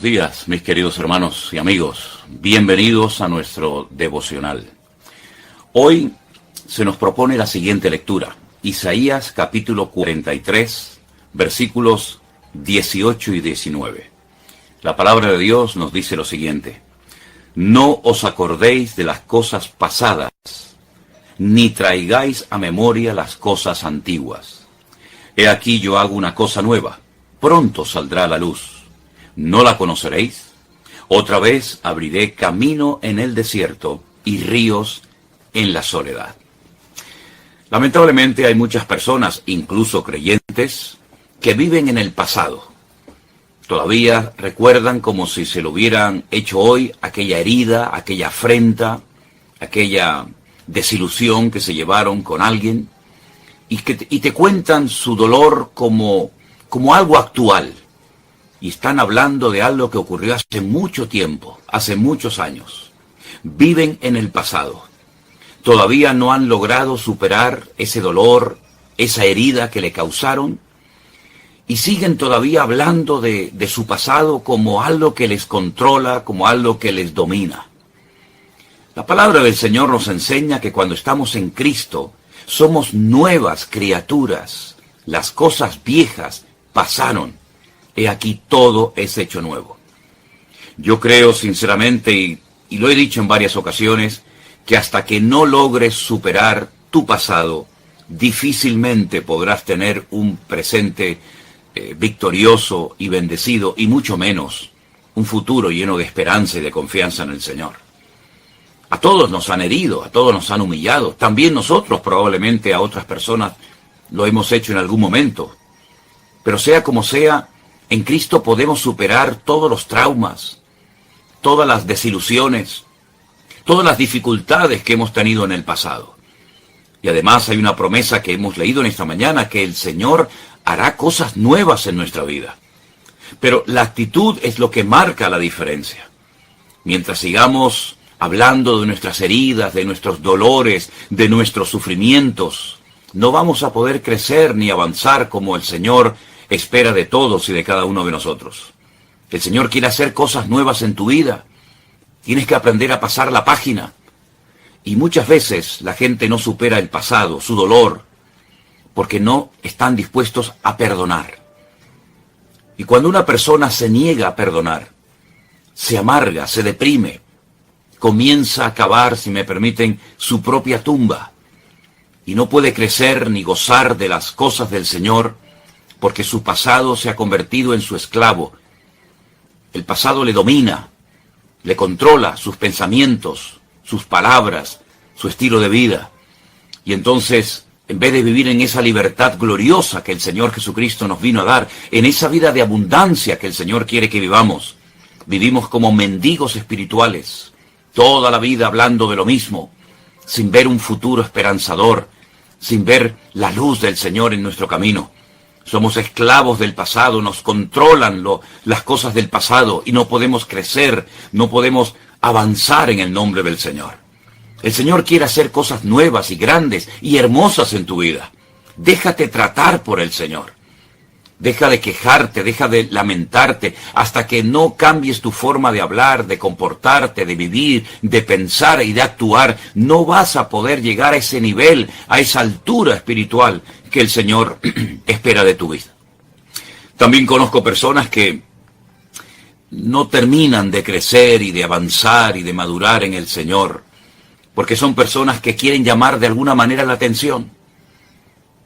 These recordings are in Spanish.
días, mis queridos hermanos y amigos. Bienvenidos a nuestro devocional. Hoy se nos propone la siguiente lectura. Isaías capítulo 43, versículos 18 y 19. La palabra de Dios nos dice lo siguiente: No os acordéis de las cosas pasadas, ni traigáis a memoria las cosas antiguas. He aquí yo hago una cosa nueva, pronto saldrá a la luz. ¿No la conoceréis? Otra vez abriré camino en el desierto y ríos en la soledad. Lamentablemente hay muchas personas, incluso creyentes, que viven en el pasado. Todavía recuerdan como si se lo hubieran hecho hoy aquella herida, aquella afrenta, aquella desilusión que se llevaron con alguien, y te cuentan su dolor como algo actual. Y están hablando de algo que ocurrió hace mucho tiempo, hace muchos años. Viven en el pasado. Todavía no han logrado superar ese dolor, esa herida que le causaron, y siguen todavía hablando de su pasado como algo que les controla, como algo que les domina. La palabra del Señor nos enseña que cuando estamos en Cristo, somos nuevas criaturas. Las cosas viejas pasaron. He aquí todo es hecho nuevo. Yo creo sinceramente, y lo he dicho en varias ocasiones, que hasta que no logres superar tu pasado, difícilmente podrás tener un presente victorioso y bendecido, y mucho menos un futuro lleno de esperanza y de confianza en el Señor. A todos nos han herido, a todos nos han humillado. También nosotros probablemente a otras personas lo hemos hecho en algún momento. Pero sea como sea, en Cristo podemos superar todos los traumas, todas las desilusiones, todas las dificultades que hemos tenido en el pasado. Y además hay una promesa que hemos leído en esta mañana, que el Señor hará cosas nuevas en nuestra vida. Pero la actitud es lo que marca la diferencia. Mientras sigamos hablando de nuestras heridas, de nuestros dolores, de nuestros sufrimientos, no vamos a poder crecer ni avanzar como el Señor espera de todos y de cada uno de nosotros. El Señor quiere hacer cosas nuevas en tu vida. Tienes que aprender a pasar la página. Y muchas veces la gente no supera el pasado, su dolor, porque no están dispuestos a perdonar. Y cuando una persona se niega a perdonar, se amarga, se deprime, comienza a cavar, si me permiten, su propia tumba. Y no puede crecer ni gozar de las cosas del Señor, porque su pasado se ha convertido en su esclavo. El pasado le domina, le controla sus pensamientos, sus palabras, su estilo de vida. Y entonces, en vez de vivir en esa libertad gloriosa que el Señor Jesucristo nos vino a dar, en esa vida de abundancia que el Señor quiere que vivamos, vivimos como mendigos espirituales, toda la vida hablando de lo mismo, sin ver un futuro esperanzador, sin ver la luz del Señor en nuestro camino. Somos esclavos del pasado, nos controlan las cosas del pasado y no podemos crecer, no podemos avanzar en el nombre del Señor. El Señor quiere hacer cosas nuevas y grandes y hermosas en tu vida. Déjate tratar por el Señor. Deja de quejarte, deja de lamentarte, hasta que no cambies tu forma de hablar, de comportarte, de vivir, de pensar y de actuar. No vas a poder llegar a ese nivel, a esa altura espiritual que el Señor espera de tu vida. También conozco personas que no terminan de crecer y de avanzar y de madurar en el Señor, porque son personas que quieren llamar de alguna manera la atención.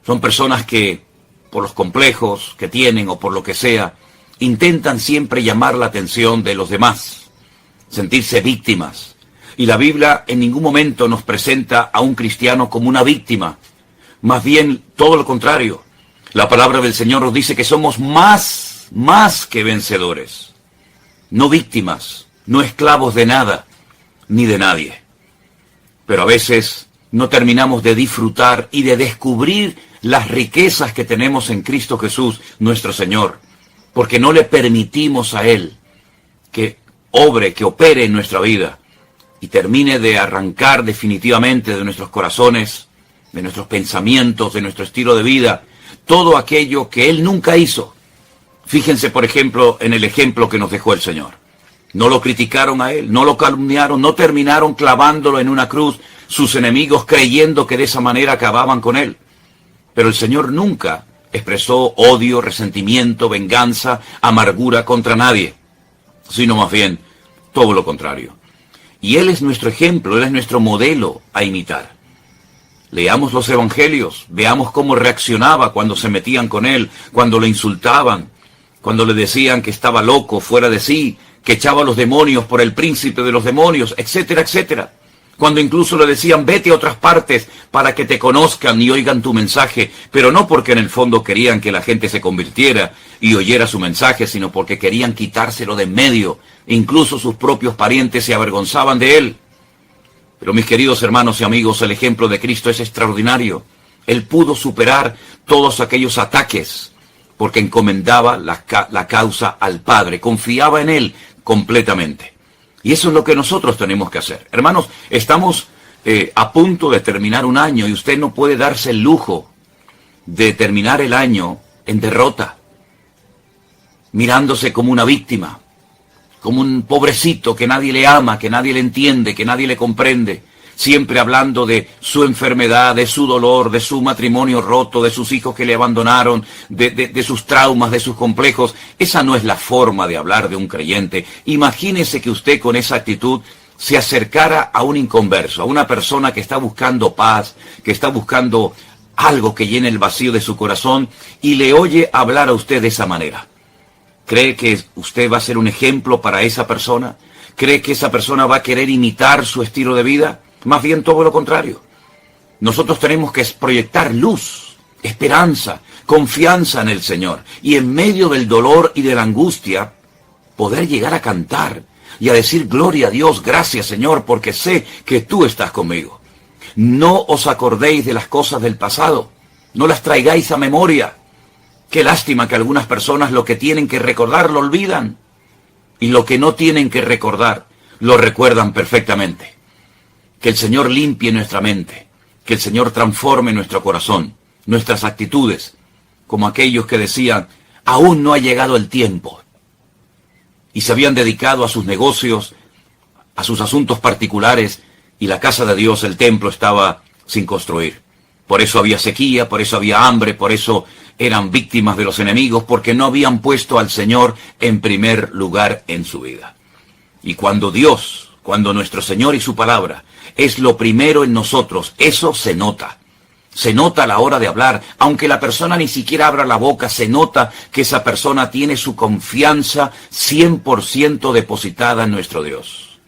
Son personas que, por los complejos que tienen o por lo que sea, intentan siempre llamar la atención de los demás, sentirse víctimas. Y la Biblia en ningún momento nos presenta a un cristiano como una víctima, más bien todo lo contrario. La palabra del Señor nos dice que somos más que vencedores, no víctimas, no esclavos de nada, ni de nadie. Pero a veces no terminamos de disfrutar y de descubrir las riquezas que tenemos en Cristo Jesús, nuestro Señor, porque no le permitimos a Él que obre, que opere en nuestra vida y termine de arrancar definitivamente de nuestros corazones, de nuestros pensamientos, de nuestro estilo de vida, todo aquello que Él nunca hizo. Fíjense, por ejemplo, en el ejemplo que nos dejó el Señor. No lo criticaron a Él, no lo calumniaron, no terminaron clavándolo en una cruz sus enemigos creyendo que de esa manera acababan con Él. Pero el Señor nunca expresó odio, resentimiento, venganza, amargura contra nadie, sino más bien todo lo contrario. Y Él es nuestro ejemplo, Él es nuestro modelo a imitar. Leamos los evangelios, veamos cómo reaccionaba cuando se metían con Él, cuando le insultaban, cuando le decían que estaba loco, fuera de sí, que echaba a los demonios por el príncipe de los demonios, etcétera, etcétera. Cuando incluso le decían, vete a otras partes para que te conozcan y oigan tu mensaje, pero no porque en el fondo querían que la gente se convirtiera y oyera su mensaje, sino porque querían quitárselo de en medio. Incluso sus propios parientes se avergonzaban de él. Pero mis queridos hermanos y amigos, el ejemplo de Cristo es extraordinario. Él pudo superar todos aquellos ataques porque encomendaba la causa al Padre, confiaba en Él completamente. Y eso es lo que nosotros tenemos que hacer. Hermanos, estamos a punto de terminar un año y usted no puede darse el lujo de terminar el año en derrota, mirándose como una víctima, como un pobrecito que nadie le ama, que nadie le entiende, que nadie le comprende, siempre hablando de su enfermedad, de su dolor, de su matrimonio roto, de sus hijos que le abandonaron, de sus traumas, de sus complejos. Esa no es la forma de hablar de un creyente. Imagínese que usted con esa actitud se acercara a un inconverso, a una persona que está buscando paz, que está buscando algo que llene el vacío de su corazón y le oye hablar a usted de esa manera. ¿Cree que usted va a ser un ejemplo para esa persona? ¿Cree que esa persona va a querer imitar su estilo de vida? Más bien todo lo contrario. Nosotros tenemos que proyectar luz, esperanza, confianza en el Señor. Y en medio del dolor y de la angustia, poder llegar a cantar y a decir gloria a Dios, gracias Señor, porque sé que tú estás conmigo. No os acordéis de las cosas del pasado, no las traigáis a memoria. Qué lástima que algunas personas lo que tienen que recordar lo olvidan y lo que no tienen que recordar lo recuerdan perfectamente. Que el Señor limpie nuestra mente, que el Señor transforme nuestro corazón, nuestras actitudes, como aquellos que decían, aún no ha llegado el tiempo. Y se habían dedicado a sus negocios, a sus asuntos particulares, y la casa de Dios, el templo, estaba sin construir. Por eso había sequía, por eso había hambre, por eso eran víctimas de los enemigos, porque no habían puesto al Señor en primer lugar en su vida. Y cuando nuestro Señor y su palabra es lo primero en nosotros, eso se nota. Se nota a la hora de hablar, aunque la persona ni siquiera abra la boca, se nota que esa persona tiene su confianza 100% depositada en nuestro Dios.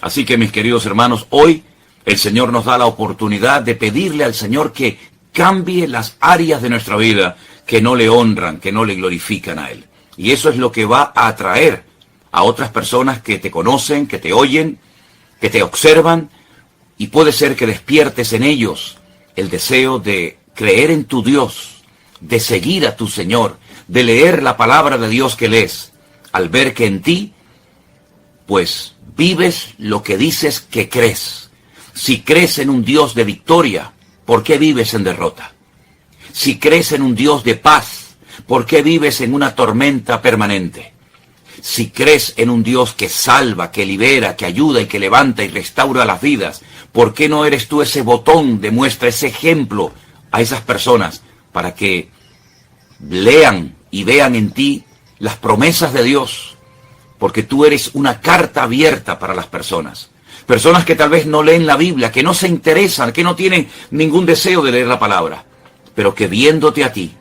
Así que mis queridos hermanos, hoy el Señor nos da la oportunidad de pedirle al Señor que cambie las áreas de nuestra vida que no le honran, que no le glorifican a Él. Y eso es lo que va a atraer a otras personas que te conocen, que te oyen, que te observan, y puede ser que despiertes en ellos el deseo de creer en tu Dios, de seguir a tu Señor, de leer la palabra de Dios que lees, al ver que en ti, pues, vives lo que dices que crees. Si crees en un Dios de victoria, ¿por qué vives en derrota? Si crees en un Dios de paz, ¿por qué vives en una tormenta permanente? Si crees en un Dios que salva, que libera, que ayuda y que levanta y restaura las vidas, ¿por qué no eres tú ese botón, demuestra ese ejemplo a esas personas para que lean y vean en ti las promesas de Dios? Porque tú eres una carta abierta para las personas. Personas que tal vez no leen la Biblia, que no se interesan, que no tienen ningún deseo de leer la palabra, pero que viéndote a ti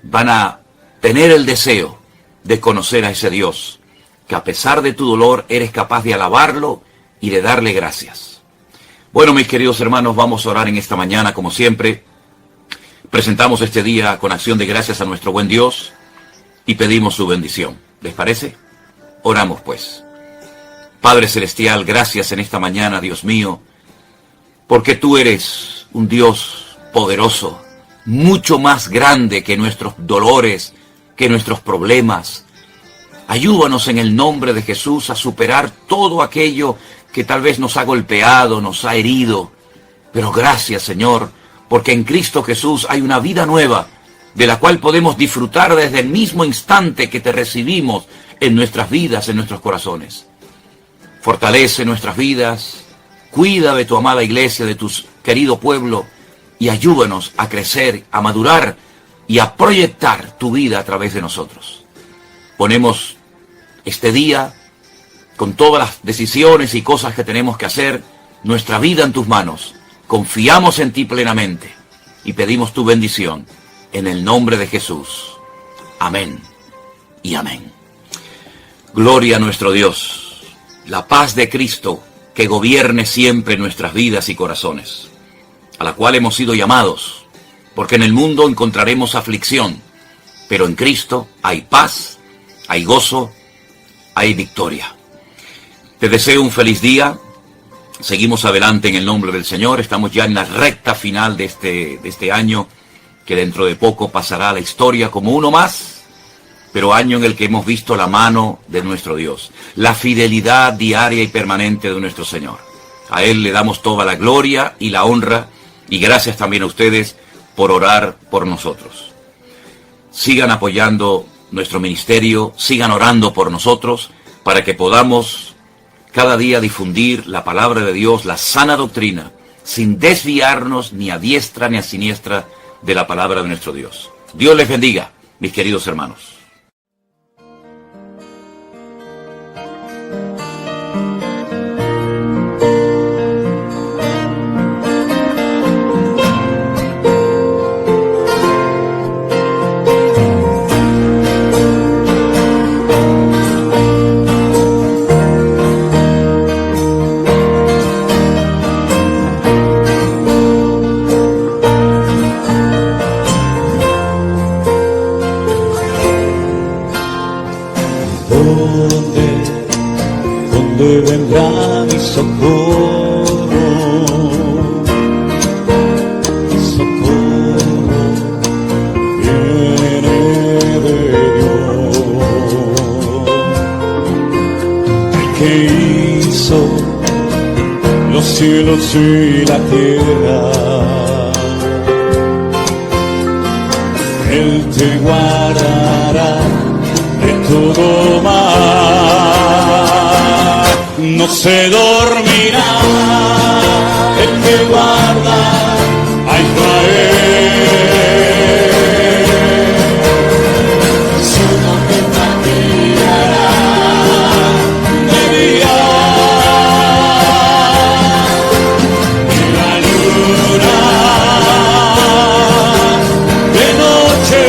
van a tener el deseo de conocer a ese Dios, que a pesar de tu dolor eres capaz de alabarlo y de darle gracias. Bueno, mis queridos hermanos, vamos a orar en esta mañana, como siempre. Presentamos este día con acción de gracias a nuestro buen Dios y pedimos su bendición. ¿Les parece? Oramos pues. Padre Celestial, gracias en esta mañana, Dios mío, porque tú eres un Dios poderoso, mucho más grande que nuestros dolores, que nuestros problemas. Ayúdanos en el nombre de Jesús a superar todo aquello que tal vez nos ha golpeado, nos ha herido. Pero gracias, Señor, porque en Cristo Jesús hay una vida nueva, de la cual podemos disfrutar desde el mismo instante que te recibimos en nuestras vidas, en nuestros corazones. Fortalece nuestras vidas, cuida de tu amada iglesia, de tu querido pueblo, y ayúdanos a crecer, a madurar y a proyectar tu vida a través de nosotros. Ponemos este día, con todas las decisiones y cosas que tenemos que hacer, nuestra vida en tus manos. Confiamos en ti plenamente y pedimos tu bendición en el nombre de Jesús. Amén y amén. Gloria a nuestro Dios. La paz de Cristo que gobierne siempre nuestras vidas y corazones, a la cual hemos sido llamados, porque en el mundo encontraremos aflicción, pero en Cristo hay paz, hay gozo, hay victoria. Te deseo un feliz día. Seguimos adelante en el nombre del Señor. Estamos ya en la recta final de este año, que dentro de poco pasará a la historia como uno más, pero año en el que hemos visto la mano de nuestro Dios, la fidelidad diaria y permanente de nuestro Señor. A Él le damos toda la gloria y la honra, y gracias también a ustedes por orar por nosotros. Sigan apoyando nuestro ministerio, sigan orando por nosotros, para que podamos cada día difundir la palabra de Dios, la sana doctrina, sin desviarnos ni a diestra ni a siniestra de la palabra de nuestro Dios. Dios les bendiga, mis queridos hermanos. ¿Dónde vendrá mi socorro? Mi socorro viene de Dios, el que hizo los cielos y la tierra. Él te guardará de todo mal. No se dormirá el que guarda a Israel. Su nombre brillará de día y la luna de noche.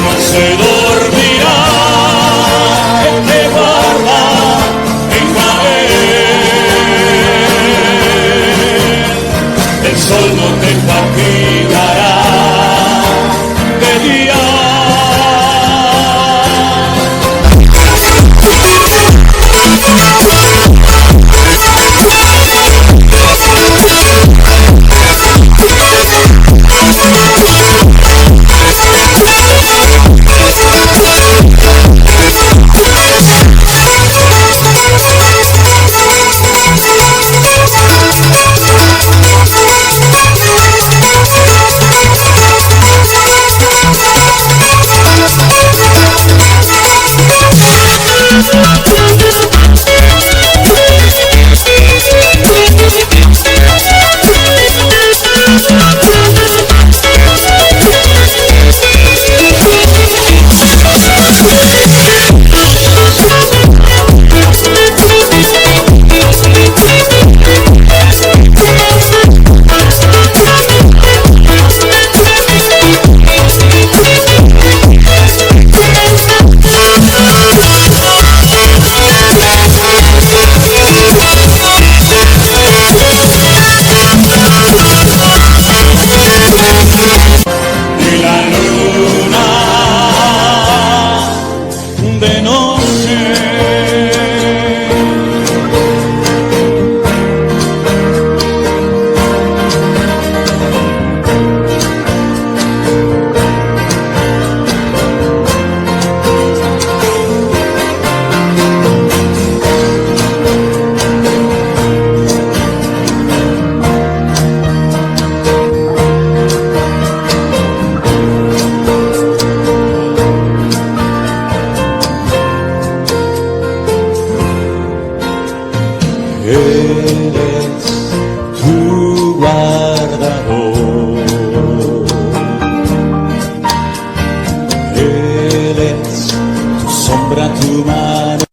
No se dormirá el que guarda a Israel. El sol no te fatigará de día. eres tu guardador. Él es tu sombra, tu mano.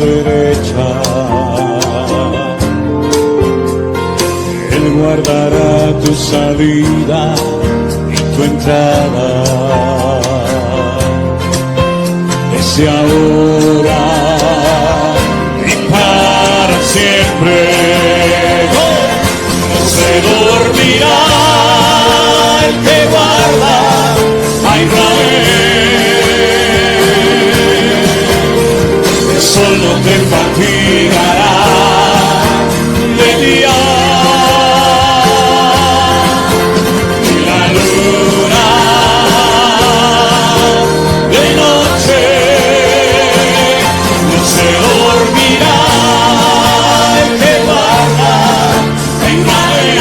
Derecha, Él guardará tu salida y tu entrada, desde ahora y para siempre. No se dormirá el que guarda a Israel. El sol no te fatigará de día, ni la luna de noche. No se dormirá el que guarda a Israel.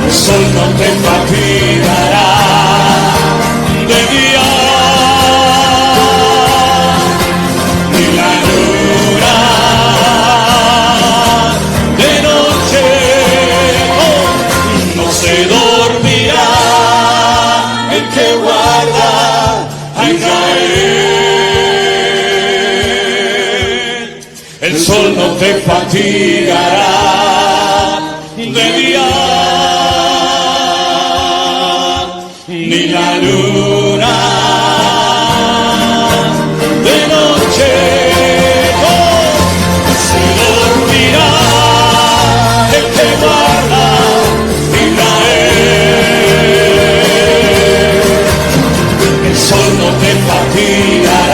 El sol no te fatigará de día, se dormirá el que guarda a Israel. El sol no te fatigará de día, ni la luna de noche. Se dormirá el que guarda Israel. El sol no te fatigará